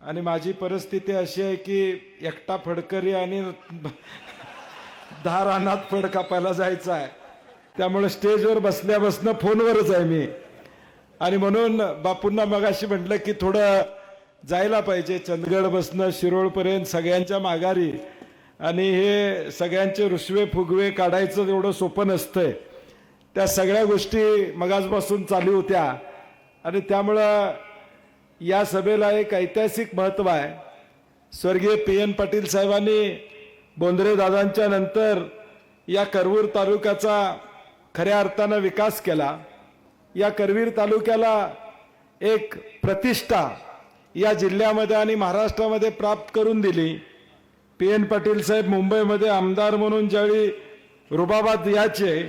आणि माझी परिस्थिती अशी आहे की एकटा फडकरी आणि 10 रानात फड कापायला जायचं आहे, त्यामुळे स्टेजवर बसल्यापासून फोनवरच आहे मी. आणि म्हणून बापूंना मगाशी म्हटलं की थोडं जायला पाहिजे चंदगड बसणं शिरोळपर्यंत सगळ्यांच्या माघारी, आणि हे सगळ्यांचे रुसवे फुगवे काढायचं एवढं सोपं नसतंय. त्या सगळ्या गोष्टी मगाचपासून चालू होत्या आणि त्यामुळं या सभेला एक ऐतिहासिक महत्त्व आहे. स्वर्गीय PN पाटील साहेबांनी बोंद्रे दादांच्या नंतर या करवीर तालुक्याचा खऱ्या अर्थानं विकास केला. या करवीर तालुक्याला एक प्रतिष्ठा या जिल्ह्यामध्ये आणि महाराष्ट्रामध्ये प्राप्त करून दिली. PN पाटील साहेब मुंबईमध्ये आमदार म्हणून ज्यावेळी रुबाबात यायचे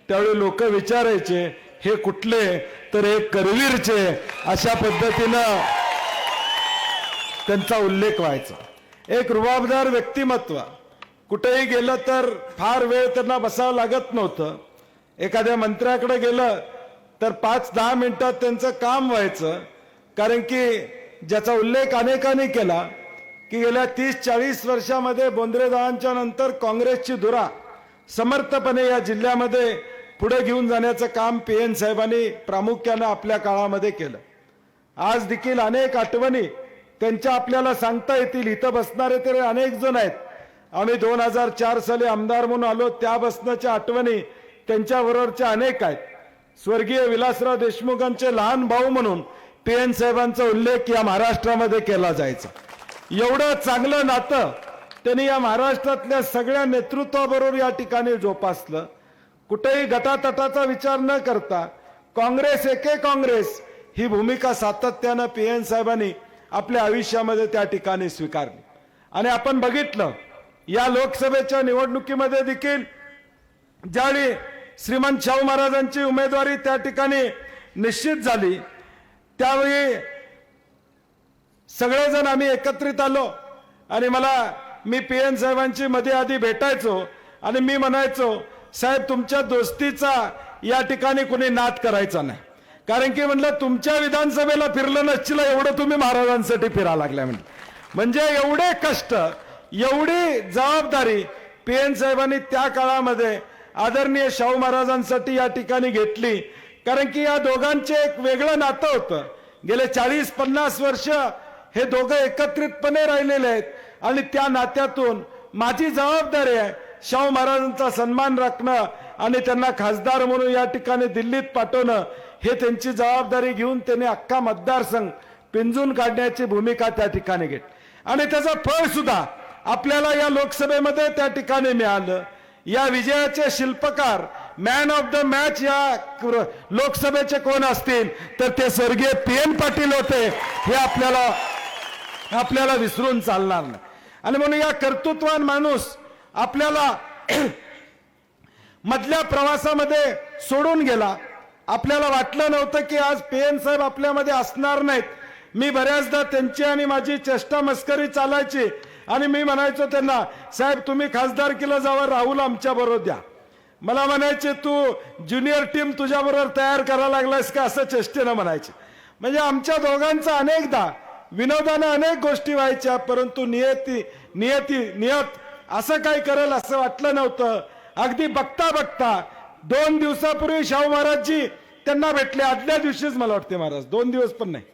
त्यावेळी लोक विचारायचे हे कुठले, तर हे करवीरचे, अशा पद्धतीनं त्यांचा उल्लेख व्हायचा. एक रुबाबदार व्यक्तिमत्व. कुठेही गेलं तर फार वेळ त्यांना बसावं लागत नव्हतं. एखाद्या मंत्र्याकडे गेलं तर 5-10 मिनिटात त्यांचं काम व्हायचं. कारण की ज्याचा उल्लेख अनेकांनी केला की गेल्या 30-40 वर्षामध्ये बोंद्रेदादांच्या नंतर काँग्रेसची धुरा समर्थपणे या जिल्ह्यामध्ये पुढे घेऊन जाण्याचं काम PN साहेबांनी प्रामुख्यानं आपल्या काळामध्ये केलं. आज देखील अनेक आठवणी त्यांच्या आपल्याला सांगता येतील. इथं बसणारे तरी अनेक जण आहेत. आम्ही 2004 साली आमदार म्हणून आलो, त्या बसण्याच्या आठवणी त्यांच्याबरोबरच्या अनेक आहेत. स्वर्गीय विलासराव देशमुखांचे लहान भाऊ म्हणून PN साहेबांचा उल्लेख या महाराष्ट्रामध्ये केला जायचा. एवढं चांगलं नातं त्यांनी या महाराष्ट्रातल्या सगळ्या नेतृत्वाबरोबर या ठिकाणी जोपासलं. कुठेही गटातटाचा विचार न करता काँग्रेस एके काँग्रेस ही भूमिका सातत्यानं PN साहेबांनी आपल्या आयुष्यामध्ये त्या ठिकाणी स्वीकारली. आणि आपण बघितलं या लोकसभेच्या निवडणुकीमध्ये देखील ज्यावेळी श्रीमंत शाहू महाराजांची उमेदवारी त्या ठिकाणी निश्चित झाली त्यावेळी सगळेजण आम्ही एकत्रित आलो आणि मी PN साहेबांची मध्ये आधी भेटायचो आणि मी म्हणायचो, साहेब तुमच्या दोस्तीचा या ठिकाणी कुणी नाद करायचा नाही. कारण की म्हणलं तुमच्या विधानसभेला फिरलं नसतील एवढं तुम्ही महाराजांसाठी फिरा लागल्या. म्हणजे एवढे कष्ट, एवढी जबाबदारी PN साहेबांनी त्या काळामध्ये आदरणीय शाहू महाराजांसाठी या ठिकाणी घेतली. कारण की या दोघांचे एक वेगळं नातं होतं. गेले 40-50 वर्ष हे दोघं एकत्रितपणे राहिलेले आहेत आणि त्या नात्यातून माझी जबाबदारी आहे शाहू महाराजांचा सन्मान राखणं आणि त्यांना खासदार म्हणून या ठिकाणी दिल्लीत पाठवणं. हे त्यांची जबाबदारी घेऊन त्यांनी अख्खा मतदारसंघ पिंजून काढण्याची भूमिका त्या ठिकाणी घेतली आणि त्याचं फळ सुद्धा आपल्याला या लोकसभेमध्ये त्या ठिकाणी मिळालं. या विजयाचे शिल्पकार, मॅन ऑफ द मॅच या लोकसभेचे कोण असतील तर ते स्वर्गीय PN पाटील होते. हे आपल्याला विसरून चालणार नाही. आणि म्हणून या कर्तृत्वान माणूस आपल्याला मधल्या प्रवासामध्ये सोडून गेला. आपल्याला वाटलं नव्हतं की आज PN साहेब आपल्यामध्ये असणार नाहीत. मी बऱ्याचदा त्यांची आणि माझी चेष्टा मस्करी चालायची आणि मी म्हणायचो त्यांना, साहेब तुम्ही खासदारकीला जावा, राहुल आमच्या बरोबर द्या. मला म्हणायचे तू ज्युनियर टीम तुझ्या बरोबर तयार करायला लागलास का, असं चेष्टेनं म्हणायचे. म्हणजे आमच्या दोघांचा अनेकदा विनोदानं अनेक गोष्टी व्हायच्या, परंतु नियत असं काय करेल असं वाटलं नव्हतं. अगदी बघता बघता 2 दिवसापूर्वी शाहू महाराजजी त्यांना भेटले. आदल्या दिवशीच मला वाटते महाराज, 2 दिवस पण नाही,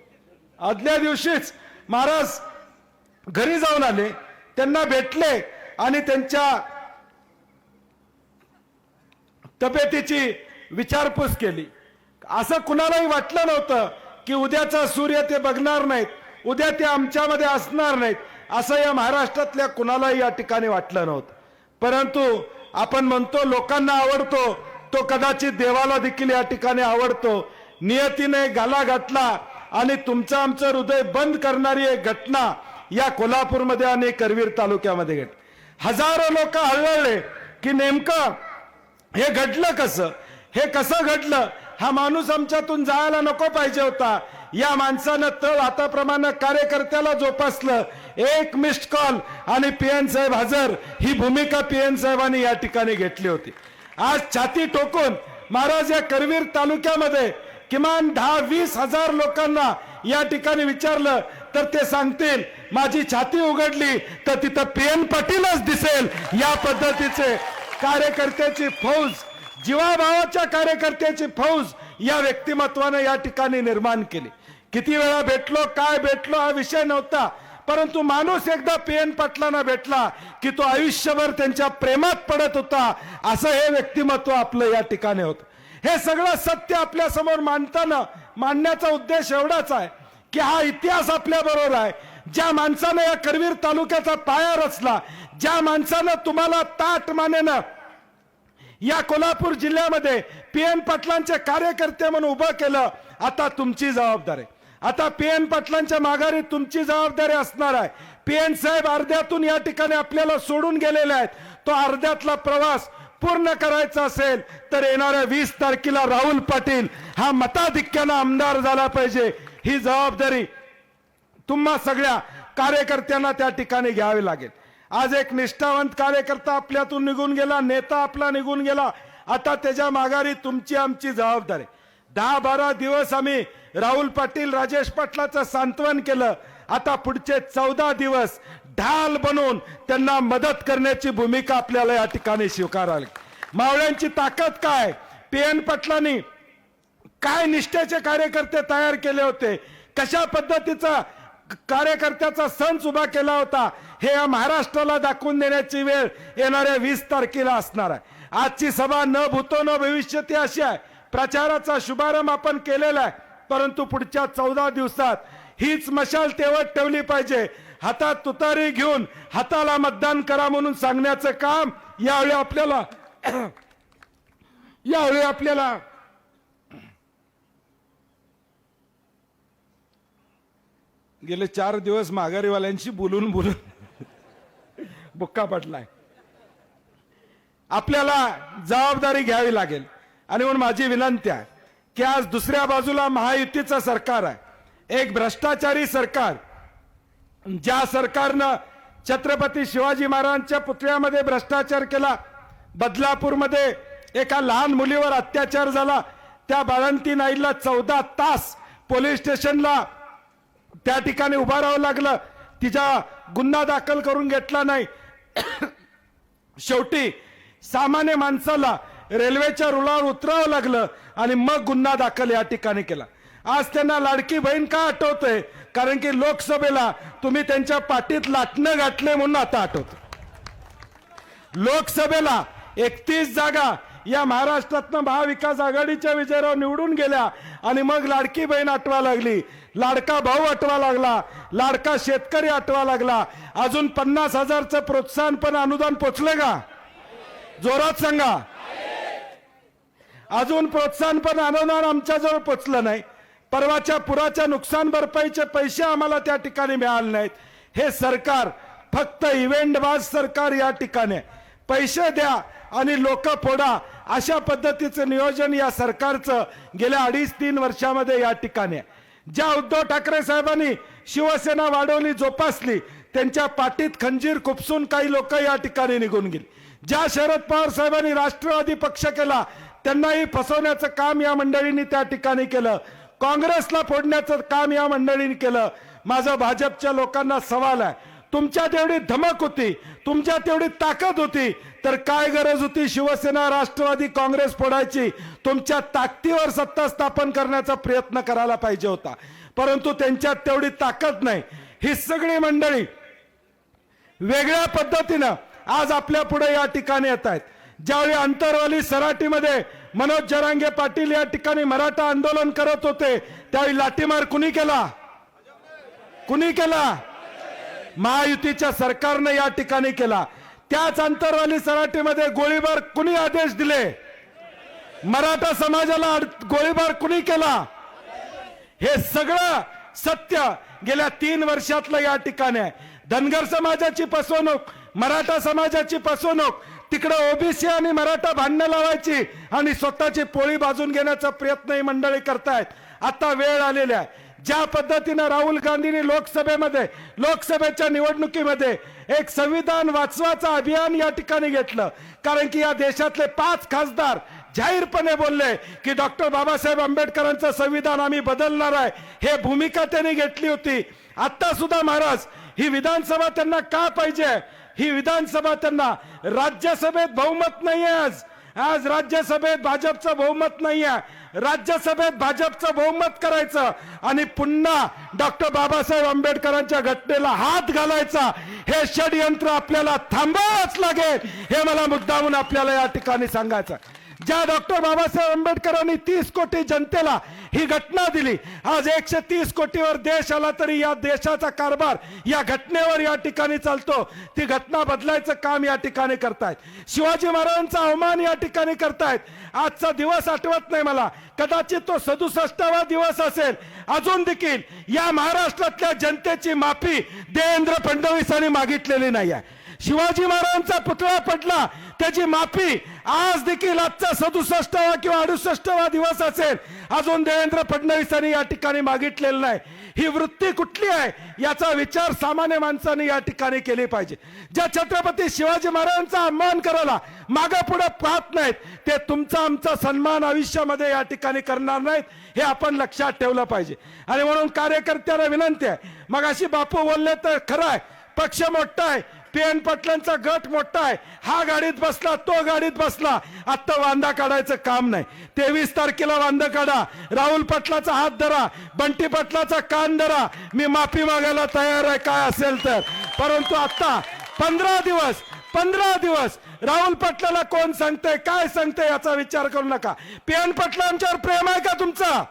आदल्या दिवशीच महाराज घरी जाऊन आले, त्यांना भेटले आणि त्यांच्या तब्येतीची विचारपूस केली. असं कुणालाही वाटलं नव्हतं की उद्याचा सूर्य ते बघणार नाहीत, उद्या ते आमच्यामध्ये असणार नाहीत, असं या महाराष्ट्रातल्या कुणालाही या ठिकाणी वाटलं नव्हतं. परंतु आपण म्हणतो लोकांना आवडतो, तो कदाचित देवाला देखील या ठिकाणी आवडतो. नियतीने गाला घातला आणि तुमचं आमचं हृदय बंद करणारी एक घटना या कोल्हापूरमध्ये आणि करवीर तालुक्यामध्ये घडली. हजारो लोक हळहळले की नेमकं हे घडलं कसं, हे कसं घडलं, हा माणूस आमच्यातून जायला नको पाहिजे होता. या माणसानं तळ हाताप्रमाणे कार्यकर्त्याला जोपासलं. एक मिस्ड कॉल आणि PN साहेब हजर, ही भूमिका PN साहेबांनी या ठिकाणी घेतली होती. आज छाती ठोकून महाराज या करवीर तालुक्यामध्ये किमान 10-20 हजार लोकांना या ठिकाणी विचारलं तर ते सांगतील माझी छाती उघडली तर तिथं PN पाटीलच दिसेल. या पद्धतीचे कार्यकर्त्याची फौज, जीवाभावाच्या कार्यकर्त्याची फौज या व्यक्तिमत्वाने या ठिकाणी निर्माण केली. किती वेळा भेटलो, काय भेटलो हा विषय नव्हता, परंतु माणूस एकदा PN पाटलांना भेटला की तो आयुष्यभर त्यांच्या प्रेमात पडत होता. असं हे व्यक्तिमत्व आपलं या ठिकाणी होतं. हे सगळं सत्य आपल्या समोर मांडण्याचा उद्देश एवढाच आहे की हा इतिहास आपल्या बरोबर आहे. ज्या माणसानं या करवीर तालुक्याचा पाया रचला, ज्या माणसानं तुम्हाला ताट मानेनं या कोल्हापूर जिल्ह्यामध्ये PN पाटलांचे कार्यकर्ते म्हणून उभं केलं, आता तुमची जबाबदारी आहे. आता PN पाटलांच्या माघारी तुमची जबाबदारी असणार आहे. PN साहेब अर्ध्यातून या ठिकाणी आपल्याला सोडून गेलेले आहेत. तो अर्ध्यातला प्रवास पूर्ण करायचा असेल तर येणाऱ्या 20 तारखेला राहुल पाटील हा मताधिक्यानं आमदार झाला पाहिजे. ही जबाबदारी तुम्हा सगळ्या कार्यकर्त्यांना त्या ठिकाणी घ्यावी लागेल. आज एक निष्ठावंत कार्यकर्ता आपल्यातून निघून गेला, नेता आपला निघून गेला. आता त्याच्या माघारी तुमची आमची जबाबदारी. 10-12 दिवस आम्ही राहुल पाटील, राजेश पाटलाचं सांत्वन केलं. आता पुढचे 14 दिवस ढाल बनून त्यांना मदत करण्याची भूमिका आपल्याला या ठिकाणी स्वीकारावी. मावळ्यांची ताकद काय, PN पाटलांनी काय निष्ठेचे कार्यकर्ते तयार केले होते, कशा पद्धतीचा कार्यकर्त्याचा संच उभा केला होता, हे या महाराष्ट्राला दाखवून देण्याची वेळ येणाऱ्या 20 तारखेला असणार आहे. आजची सभा न भूतो न भविष्यती अशी आहे. प्रचाराचा शुभारंभ आपण केलेला आहे, परंतु पुढच्या 14 दिवसात हीच मशाल तेवत ठेवली पाहिजे. हातात तुतारी घेऊन हाताला मतदान करा म्हणून सांगण्याचं काम यावेळी आपल्याला गेले 4 दिवस माघारीवाल्यांशी बोलून बुक्का पडलाय. आपल्याला जबाबदारी घ्यावी लागेल. आणि म्हणून माझी विनंती आहे की आज दुसऱ्या बाजूला महायुतीचं सरकार आहे, एक भ्रष्टाचारी सरकार. ज्या सरकारनं छत्रपती शिवाजी महाराजांच्या पुतळ्यामध्ये भ्रष्टाचार केला, बदलापूरमध्ये एका लहान मुलीवर अत्याचार झाला, त्या बाळंती नाईला 14 तास पोलीस स्टेशनला त्या ठिकाणी उभा राहावं लागलं, तिचा गुन्हा दाखल करून घेतला नाही. शेवटी सामान्य माणसाला रेल्वेच्या रुळावर उतरावं लागलं आणि मग गुन्हा दाखल या ठिकाणी केला. आज त्यांना लाडकी बहीण का आठवते, कारण की लोकसभेला तुम्ही त्यांच्या पाठीत लाटणं गाठले म्हणून आता आठवत. लोकसभेला 31 जागा या महाराष्ट्रातनं महाविकास आघाडीच्या विजयावर निवडून गेल्या आणि मग लाडकी बहीण आठवा लागली, लाडका भाऊ आठवा लागला, लाडका शेतकरी आठवा लागला. अजून 50,000चं प्रोत्साहन पण अनुदान पोचले का? जोरात सांगा. अजून प्रोत्साहन पण अनुदान आमच्याजवळ पोचलं नाही. परवाच्या पुराच्या नुकसान भरपाईचे पैसे आम्हाला त्या ठिकाणी मिळाले नाहीत. हे सरकार फक्त इव्हेंटबाज सरकार या ठिकाणी. पैसे द्या आणि लोक फोडा अशा पद्धतीचं नियोजन या सरकारचं गेल्या 2.5-3 वर्षामध्ये या ठिकाणी. ज्या उद्धव ठाकरे साहेबांनी शिवसेना वाढवली, जोपासली, त्यांच्या पाठीत खंजीर खुपसून काही लोक या ठिकाणी निघून गेली. ज्या शरद पवार साहेबांनी राष्ट्रवादी पक्ष केला, त्यांनाही फसवण्याचं काम या मंडळींनी त्या ठिकाणी केलं. काँग्रेसला फोडण्याचं काम या मंडळींनी केलं. माझा भाजपच्या लोकांना सवाल आहे, तुमच्यात एवढी धमक होती, तुमच्यात एवढी ताकद होती, तर काय गरज होती शिवसेना, राष्ट्रवादी, काँग्रेस फोडायची? तुमच्या ताकदीवर सत्ता स्थापन करण्याचा प्रयत्न करायला पाहिजे होता, परंतु त्यांच्यात तेवढी ताकद नाही. ही सगळी मंडळी वेगळ्या पद्धतीनं आज आपल्या पुढे या ठिकाणी येत आहेत. ज्यावेळी अंतरवाली सराटीमध्ये मनोज जरांगे पाटील या ठिकाणी मराठा आंदोलन करत होते, त्यावेळी लाठीमार कुणी केला? महायुतीच्या सरकारने या ठिकाणी केला. त्याच अंतरवाली सराटीमध्ये गोळीबार कुणी आदेश दिले? मराठा समाजाला गोळीबार कुणी केला? हे सगळं सत्य गेल्या 3 वर्षातलं या ठिकाणी आहे. धनगर समाजाची फसवणूक, मराठा समाजाची फसवणूक, तिकडे ओबीसी आणि मराठा भांडणं लावायची आणि स्वतःची पोळी बाजून घेण्याचा प्रयत्न ही मंडळी करतायत. आता वेळ आलेली आहे. ज्या पद्धतीने राहुल गांधींनी लोकसभेच्या निवडणुकीमध्ये एक संविधान वाचवाचं अभियान या ठिकाणी घेतलं, कारण की या देशातले 5 खासदार जाहीरपणे बोलले की डॉक्टर बाबासाहेब आंबेडकरांचं संविधान आम्ही बदलणार आहे, हे भूमिका त्यांनी घेतली होती. आता सुद्धा महाराज ही विधानसभा त्यांना का पाहिजे? ही विधानसभा त्यांना, राज्यसभेत बहुमत नाही आहे. आज राज्यसभेत भाजपचं बहुमत नाही आहे. राज्यसभेत भाजपचं बहुमत करायचं आणि पुन्हा डॉक्टर बाबासाहेब आंबेडकरांच्या घटनेला हात घालायचा, हे षडयंत्र आपल्याला थांबवावंच लागेल. हे मला मुद्दामून आपल्याला या ठिकाणी सांगायचं. ज्या डॉक्टर बाबासाहेब आंबेडकरांनी 30 कोटी जनतेला ही घटना दिली, आज 130 कोटीवर देश आला तरी या देशाचा कारभार या घटनेवर या ठिकाणी चालतो. ती घटना बदलायचं काम या ठिकाणी करतायत. शिवाजी महाराजांचा अवमान या ठिकाणी करतायत. आजचा दिवस आठवत नाही मला, कदाचित तो 67वा दिवस असेल. अजून देखील या महाराष्ट्रातल्या जनतेची माफी देवेंद्र फडणवीसांनी मागितलेली नाही आहे. शिवाजी महाराजांचा पुतळा पडला, त्याची माफी आज देखील आजचा 67वा किंवा 68वा दिवस असेल, अजून देवेंद्र फडणवीसांनी या ठिकाणी मागितलेलं नाही. ही वृत्ती कुठली आहे याचा विचार सामान्य माणसाने या ठिकाणी केली पाहिजे. ज्या छत्रपती शिवाजी महाराजांचा अपमान करायला मागे पुढे पाहत नाहीत, ते तुमचा आमचा सन्मान आयुष्यामध्ये या ठिकाणी करणार नाहीत, हे आपण लक्षात ठेवलं पाहिजे. आणि म्हणून कार्यकर्त्यांना विनंती आहे, मग अशी बापू बोलले तर खरं आहे, पक्ष मोठा आहे, PN पाटलांचा गट मोठा आहे, हा गाडीत बसला तो गाडीत बसला, आता वांदा काढायचं काम नाही. 23 तारखेला वांदा काढा, राहुल पाटलाचा हात धरा, बंटी पाटलाचा कान धरा, मी माफी मागायला तयार आहे काय असेल तर. परंतु आता 15 दिवस राहुल पाटलाला कोण सांगते काय सांगते याचा विचार करू नका. PN पाटलांच्यावर प्रेम आहे का तुमचा?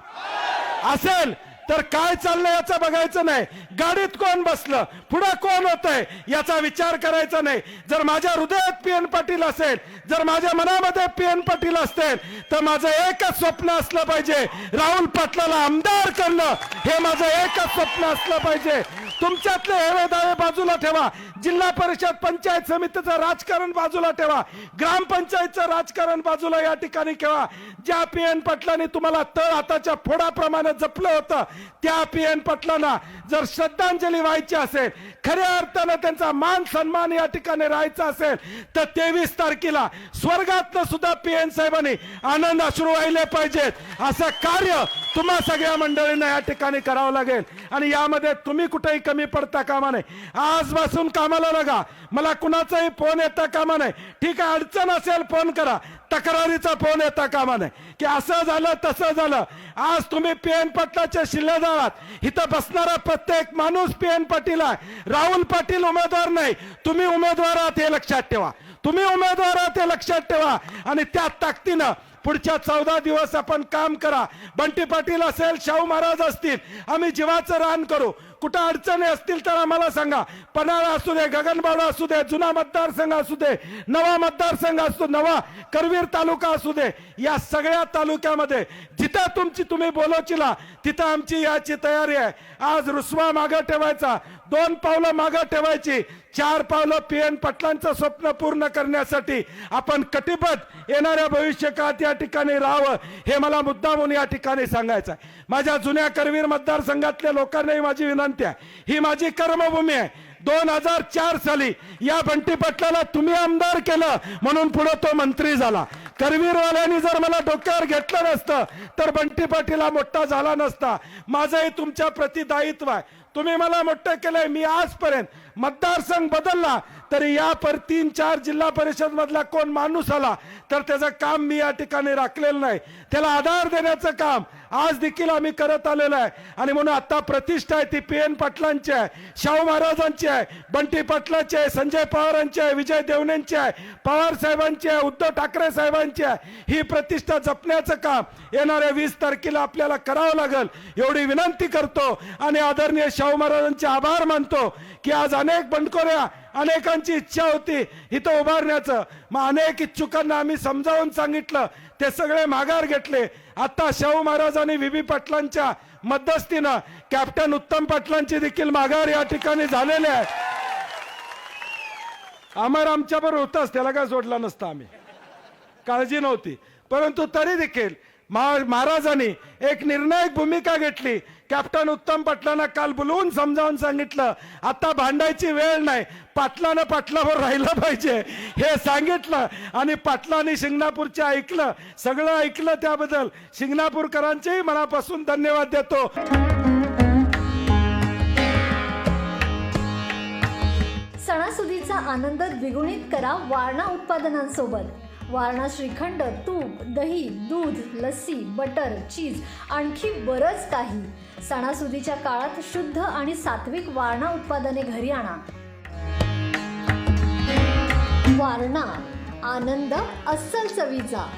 असेल तर काय चाललंय याचं बघायचं नाही, गाडीत कोण बसलं, पुढे कोण होतंय याचा विचार करायचा नाही. जर माझ्या हृदयात PN पाटील असेल, जर माझ्या मनामध्ये PN पाटील असतील, तर माझं एकच स्वप्न असलं पाहिजे, राहुल पाटलाला आमदार करणं, हे माझं एकच स्वप्न असलं पाहिजे. तुमच्यातले हेवे दावे बाजूला ठेवा, जिल्हा परिषद पंचायत समितीचं राजकारण बाजूला ठेवा, ग्रामपंचायतचं राजकारण बाजूला या ठिकाणी ठेवा. ज्या PN पाटलांनी तुम्हाला तळ हाताच्या फोडाप्रमाणे जपलं होतं, त्या PN पाटलांना जर श्रद्धांजली व्हायची असेल, खऱ्या अर्थानं त्यांचा मान सन्मान या ठिकाणी राहायचा असेल, तर 23 तारखेला स्वर्गातनं सुद्धा PN साहेबांनी आनंद अश्रू वाहिले पाहिजेत. असं कार्य तुम्हा सगळ्या मंडळींना या ठिकाणी करावं लागेल. आणि यामध्ये तुम्ही कुठेही कमी पडता कामा नये. आजपासून कामाला लागा, मला कुणाचाही फोन येता कामा नये. ठीक आहे, अडचण असेल फोन करा, तक्रारीचा फोन येता कामा नये की असं झालं तसं झालं. आज तुम्ही PN पाटलाच्या शिल्लेदार आहात, इथं बसणारा प्रत्येक माणूस PN पाटील आहे. राहुल पाटील उमेदवार नाही, तुम्ही उमेदवार आहात हे लक्षात ठेवा, तुम्ही उमेदवार आहात हे लक्षात ठेवा. आणि त्या ताकदीनं पुढच्या 14 दिवस आपण काम करा. बंटी पाटील असेल, शाहू महाराज असतील, आम्ही जीवाचं रान करू. कुठं अडचणी असतील तर आम्हाला सांगा. पन्हाळा असू दे, गगनबावडा असू दे, जुना मतदारसंघ असू दे, नवा मतदारसंघ असू, नवा करवीर तालुका असू दे, या सगळ्या तालुक्यामध्ये जिथं तुम्ही बोलवचिला तिथं आमची याची तयारी आहे. आज रुसवा मागं ठेवायचा, 2 पावलं मागं ठेवायची, 4 पावलं PN पाटलांचं स्वप्न पूर्ण करण्यासाठी आपण कटिबद्ध येणाऱ्या भविष्यकाळात या ठिकाणी राहावं, हे मला मुद्दामून या ठिकाणी सांगायचं आहे. माझ्या जुन्या करवीर मतदारसंघातल्या लोकांनाही माझी विनंती आहे, ही माझी कर्मभूमी आहे. 2004 साली या बंटी पाटलाला तुम्ही आमदार केलं म्हणून पुढे तो मंत्री झाला. करवीरवाल्यांनी जर मला डोक्यावर घेतलं नसतं तर बंटी पाटील मोठा झाला नसता. माझंही तुमच्या प्रति दायित्व आहे, तुम्ही मला मोठं केलंय. मी आजपर्यंत मतदारसंघ बदलला तरी या 3-4 जिल्हा परिषद मधला कोण माणूस आला तर त्याचं काम मी या ठिकाणी राखलेलं नाही. त्याला आधार देण्याचं काम आज देखील आम्ही करत आलेलो आहे. आणि म्हणून आता प्रतिष्ठा आहे ती PN पाटलांची आहे, शाहू महाराजांची आहे, बंटी पाटलांची आहे, संजय पवारांची आहे, विजय देवणेंची आहे, पवार साहेबांची आहे, उद्धव ठाकरे साहेबांची आहे. ही प्रतिष्ठा जपण्याचं काम येणाऱ्या 20 तारखेला आपल्याला करावं लागेल एवढी विनंती करतो. आणि आदरणीय शाहू महाराजांचे आभार मानतो की आज अनेक बंडखोऱ्या, अनेकांची इच्छा होती इथं उभारण्याचं, मग अनेक इच्छुकांना आम्ही समजावून सांगितलं, ते सगळे माघार घेतले. आता शाहू महाराजांनी VB पाटलांच्या मध्यस्थीनं कॅप्टन उत्तम पाटलांची देखील माघार या ठिकाणी झालेली आहे. अमर आमच्याबरोबर होताच, त्याला काय सोडला नसता, आम्ही काळजी नव्हती. परंतु तरी देखील महाराजांनी एक निर्णायक भूमिका घेतली कॅप्टन उत्तम पाटलांना काल बोलवून समजावून सांगितलं, आता भांडायची वेळ नाही, पाटलानं पाटलावर राहिलं पाहिजे हे सांगितलं आणि पाटलांनी शिंगणापूरचे ऐकलं, सगळं ऐकलं. त्याबद्दल शिंगणापूरकरांचेही मनापासून धन्यवाद देतो. सणासुदीचा आनंद द्विगुणित करा वारणा उत्पादनांसोबत. वारणा श्रीखंड, तूप, दही, दूध, लस्सी, बटर, चीज, आणखी बरंच काही. सणासुदीच्या काळात शुद्ध आणि सात्विक वारणा उत्पादने घरी आणा. वारणा, आनंद अस्सल चवीचा.